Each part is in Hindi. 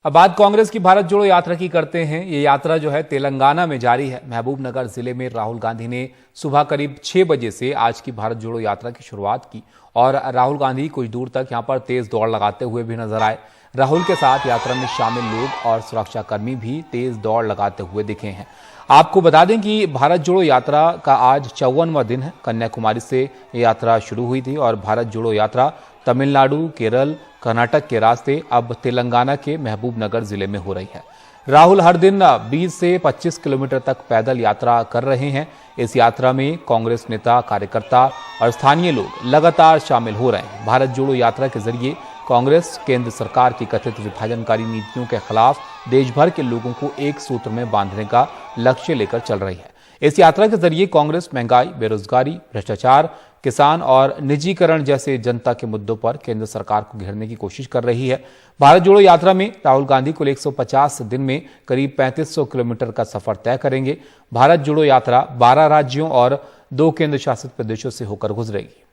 अब बात कांग्रेस की भारत जोड़ो यात्रा की करते हैं। ये यात्रा जो है तेलंगाना में जारी है। महबूबनगर जिले में राहुल गांधी ने सुबह करीब 6 बजे से आज की भारत जोड़ो यात्रा की शुरुआत की और राहुल गांधी कुछ दूर तक यहां पर तेज दौड़ लगाते हुए भी नजर आए। राहुल के साथ यात्रा में शामिल लोग और सुरक्षाकर्मी भी तेज दौड़ लगाते हुए दिखे हैं। आपको बता दें कि भारत जोड़ो यात्रा का आज 54वां दिन है। कन्याकुमारी से ये यात्रा शुरू हुई थी और भारत जोड़ो यात्रा तमिलनाडु, केरल, कर्नाटक के रास्ते अब तेलंगाना के महबूबनगर जिले में हो रही है। राहुल हर दिन 20 से 25 किलोमीटर तक पैदल यात्रा कर रहे हैं। इस यात्रा में कांग्रेस नेता, कार्यकर्ता और स्थानीय लोग लगातार शामिल हो रहे हैं। भारत जोड़ो यात्रा के जरिए कांग्रेस केंद्र सरकार की कथित विभाजनकारी नीतियों के खिलाफ देश भर के लोगों को एक सूत्र में बांधने का लक्ष्य लेकर चल रही है। इस यात्रा के जरिए कांग्रेस महंगाई, बेरोजगारी, भ्रष्टाचार, किसान और निजीकरण जैसे जनता के मुद्दों पर केंद्र सरकार को घेरने की कोशिश कर रही है। भारत जोड़ो यात्रा में राहुल गांधी कुल 150 दिन में करीब 3500 किलोमीटर का सफर तय करेंगे। भारत जोड़ो यात्रा 12 राज्यों और 2 केंद्र शासित प्रदेशों से होकर गुजरेगी।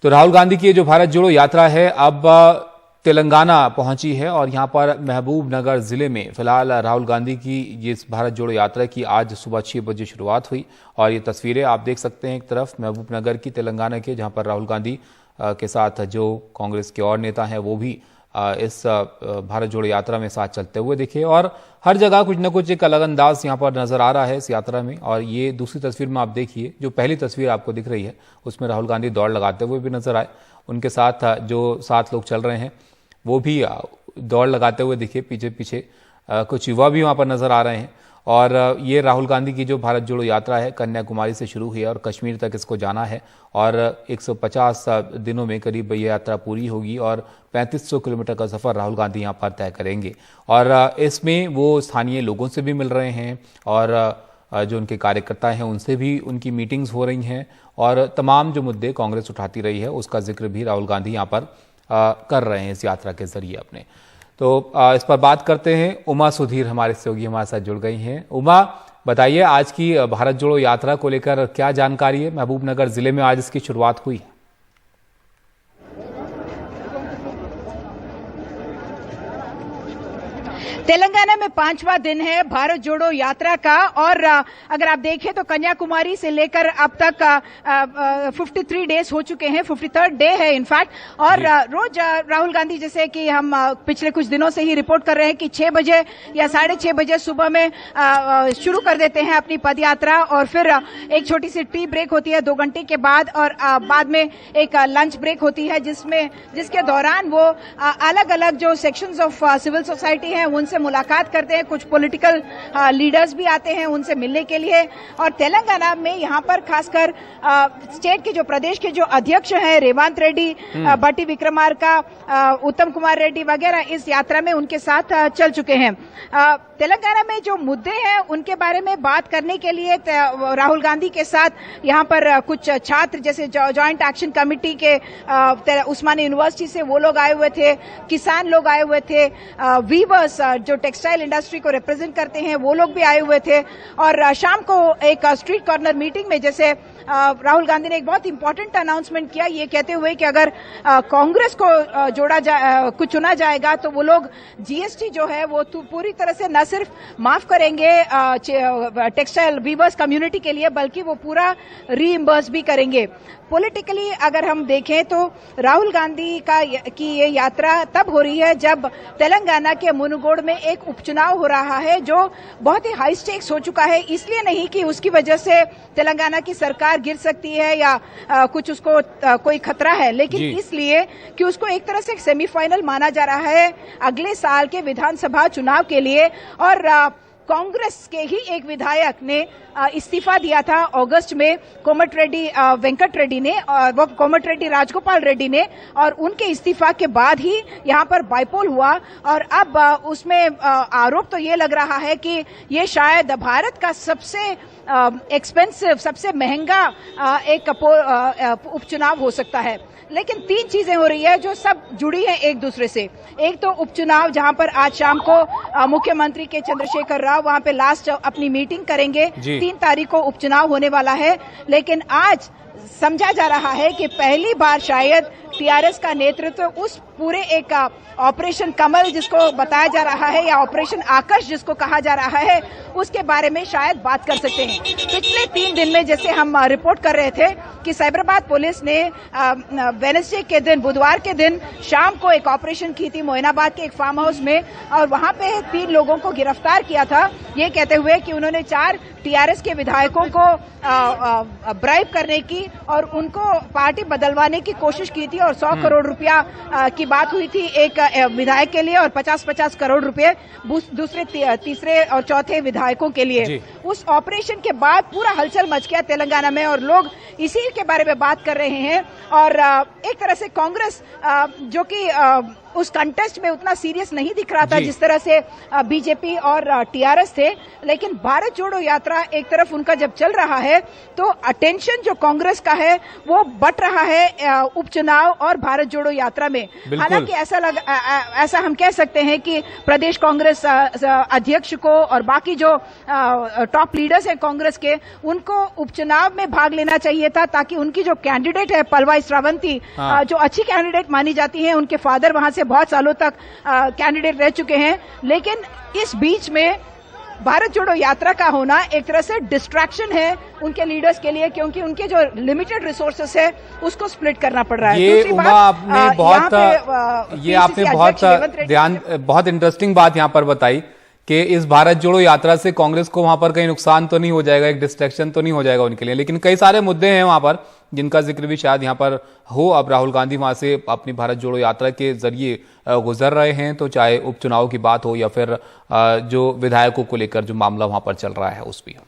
तो राहुल गांधी की जो भारत जोड़ो यात्रा है अब तेलंगाना पहुंची है और यहां पर महबूबनगर जिले में फिलहाल राहुल गांधी की ये भारत जोड़ो यात्रा की आज सुबह 6 बजे शुरुआत हुई और ये तस्वीरें आप देख सकते हैं। एक तरफ महबूबनगर की तेलंगाना के, जहां पर राहुल गांधी के साथ जो कांग्रेस के और नेता हैं वो भी इस भारत जोड़ो यात्रा में साथ चलते हुए दिखे और हर जगह कुछ न कुछ एक अलग अंदाज यहाँ पर नजर आ रहा है इस यात्रा में। और ये दूसरी तस्वीर में आप देखिए, जो पहली तस्वीर आपको दिख रही है उसमें राहुल गांधी दौड़ लगाते हुए भी नजर आए। उनके साथ जो 7 लोग चल रहे हैं वो भी दौड़ लगाते हुए दिखे। पीछे पीछे कुछ युवा भी वहां पर नजर आ रहे हैं। और ये राहुल गांधी की जो भारत जोड़ो यात्रा है कन्याकुमारी से शुरू हुई है और कश्मीर तक इसको जाना है और 150 दिनों में करीब ये यात्रा पूरी होगी और 3500 किलोमीटर का सफर राहुल गांधी यहाँ पर तय करेंगे। और इसमें वो स्थानीय लोगों से भी मिल रहे हैं और जो उनके कार्यकर्ता हैं उनसे भी उनकी मीटिंग्स हो रही हैं और तमाम जो मुद्दे कांग्रेस उठाती रही है उसका जिक्र भी राहुल गांधी यहाँ पर कर रहे हैं इस यात्रा के जरिए अपने। तो इस पर बात करते हैं। उमा सुधीर हमारे सहयोगी हमारे साथ जुड़ गई हैं। उमा, बताइए आज की भारत जोड़ो यात्रा को लेकर क्या जानकारी है? महबूबनगर जिले में आज इसकी शुरुआत हुई है। तेलंगाना में 5वां दिन है भारत जोड़ो यात्रा का और अगर आप देखें तो कन्याकुमारी से लेकर अब तक 53 डेज हो चुके हैं, 53rd डे है इनफैक्ट। और रोज राहुल गांधी, जैसे कि हम पिछले कुछ दिनों से ही रिपोर्ट कर रहे हैं कि 6 बजे या 6:30 बजे सुबह में शुरू कर देते हैं अपनी पद यात्रा और फिर एक छोटी सी टी ब्रेक होती है 2 घंटे के बाद और बाद में एक लंच ब्रेक होती है जिसके दौरान वो अलग अलग जो सेक्शंस ऑफ सिविल सोसाइटी हैं उनसे मुलाकात करते हैं। कुछ पॉलिटिकल लीडर्स भी आते हैं उनसे मिलने के लिए। और तेलंगाना में यहाँ पर खासकर स्टेट के जो प्रदेश के जो अध्यक्ष हैं रेवंत रेड्डी, भट्टी विक्रमार्का, उत्तम कुमार रेड्डी वगैरह इस यात्रा में उनके साथ चल चुके हैं। तेलंगाना में जो मुद्दे हैं उनके बारे में बात करने के लिए राहुल गांधी के साथ यहाँ पर कुछ छात्र, जैसे जॉइंट एक्शन कमेटी के उस्मानी यूनिवर्सिटी से वो लोग आए हुए थे, किसान लोग आए हुए थे, वीवर्स जो टेक्सटाइल इंडस्ट्री को रिप्रेजेंट करते हैं वो लोग भी आए हुए थे। और शाम को एक स्ट्रीट कॉर्नर मीटिंग में जैसे राहुल गांधी ने एक बहुत इंपॉर्टेंट अनाउंसमेंट किया, ये कहते हुए कि अगर कांग्रेस को चुना जाएगा तो वो लोग जीएसटी जो है वो पूरी तरह से न सिर्फ माफ करेंगे टेक्सटाइल वीवर्स कम्युनिटी के लिए बल्कि वो पूरा रीइंबर्स भी करेंगे। पॉलिटिकली अगर हम देखें तो राहुल गांधी की ये यात्रा तब हो रही है जब तेलंगाना के मुनुगोड़ में एक उपचुनाव हो रहा है जो बहुत ही हाई स्टेक्स हो चुका है। इसलिए नहीं कि उसकी वजह से तेलंगाना की सरकार गिर सकती है या कुछ उसको कोई खतरा है, लेकिन इसलिए कि उसको एक तरह से सेमीफाइनल माना जा रहा है अगले साल के विधानसभा चुनाव के लिए। और कांग्रेस के ही एक विधायक ने इस्तीफा दिया था अगस्त में, कोमट रेड्डी वेंकट रेड्डी ने, वो कोमट रेड्डी राजगोपाल रेड्डी ने, और उनके इस्तीफा के बाद ही यहाँ पर बाइपोल हुआ। और अब उसमें आरोप तो ये लग रहा है कि ये शायद भारत का सबसे एक्सपेंसिव, सबसे महंगा एक उपचुनाव हो सकता है। लेकिन 3 चीजें हो रही है जो सब जुड़ी हैं एक दूसरे से। एक तो उपचुनाव, जहां पर आज शाम को मुख्यमंत्री के चंद्रशेखर राव वहां पे लास्ट अपनी मीटिंग करेंगे। 3 तारीख को उपचुनाव होने वाला है, लेकिन आज समझा जा रहा है कि पहली बार शायद टीआरएस का नेतृत्व उस पूरे एक ऑपरेशन कमल जिसको बताया जा रहा है या ऑपरेशन आकर्ष जिसको कहा जा रहा है उसके बारे में शायद बात कर सकते हैं। पिछले 3 दिन में जैसे हम रिपोर्ट कर रहे थे कि साइबराबाद पुलिस ने वेडनेसडे के दिन, बुधवार के दिन शाम को एक ऑपरेशन की थी मोइनाबाद के एक फार्म हाउस में, और वहां पे 3 लोगों को गिरफ्तार किया था, ये कहते हुए कि उन्होंने 4 टीआरएस के विधायकों को ब्राइब करने की और उनको पार्टी बदलवाने की कोशिश की थी, और 100 करोड़ रुपया की बात हुई थी एक विधायक के लिए और 50-50 करोड़ रुपए दूसरे, तीसरे और चौथे विधायकों के लिए। उस ऑपरेशन के बाद पूरा हलचल मच गया तेलंगाना में और लोग इसी के बारे में बात कर रहे हैं। और एक तरह से कांग्रेस जो कि उस कंटेस्ट में उतना सीरियस नहीं दिख रहा था जिस तरह से बीजेपी और टीआरएस थे, लेकिन भारत जोड़ो यात्रा एक तरफ उनका जब चल रहा है तो अटेंशन जो कांग्रेस का है वो बढ़ रहा है उपचुनाव और भारत जोड़ो यात्रा में। हालांकि ऐसा हम कह सकते हैं कि प्रदेश कांग्रेस अध्यक्ष को और बाकी जो टॉप लीडर्स हैं कांग्रेस के, उनको उपचुनाव में भाग लेना चाहिए था, ताकि उनकी जो कैंडिडेट है पलवाई श्रावंती, जो अच्छी कैंडिडेट मानी जाती है, उनके फादर वहां से बहुत सालों तक कैंडिडेट रह चुके हैं, लेकिन इस बीच में भारत जोड़ो यात्रा का होना एक तरह से डिस्ट्रैक्शन है उनके लीडर्स के लिए, क्योंकि उनके जो लिमिटेड रिसोर्सेस है उसको स्प्लिट करना पड़ रहा है। ये आपने बहुत इंटरेस्टिंग बात यहाँ पर बताई कि इस भारत जोड़ो यात्रा से कांग्रेस को वहां पर कहीं नुकसान तो नहीं हो जाएगा, एक डिस्ट्रैक्शन तो नहीं हो जाएगा उनके लिए, लेकिन कई सारे मुद्दे हैं वहां पर जिनका जिक्र भी शायद यहाँ पर हो। अब राहुल गांधी वहां से अपनी भारत जोड़ो यात्रा के जरिए गुजर रहे हैं, तो चाहे उपचुनाव की बात हो या फिर जो विधायकों को लेकर जो मामला वहां पर चल रहा है उस भी हो।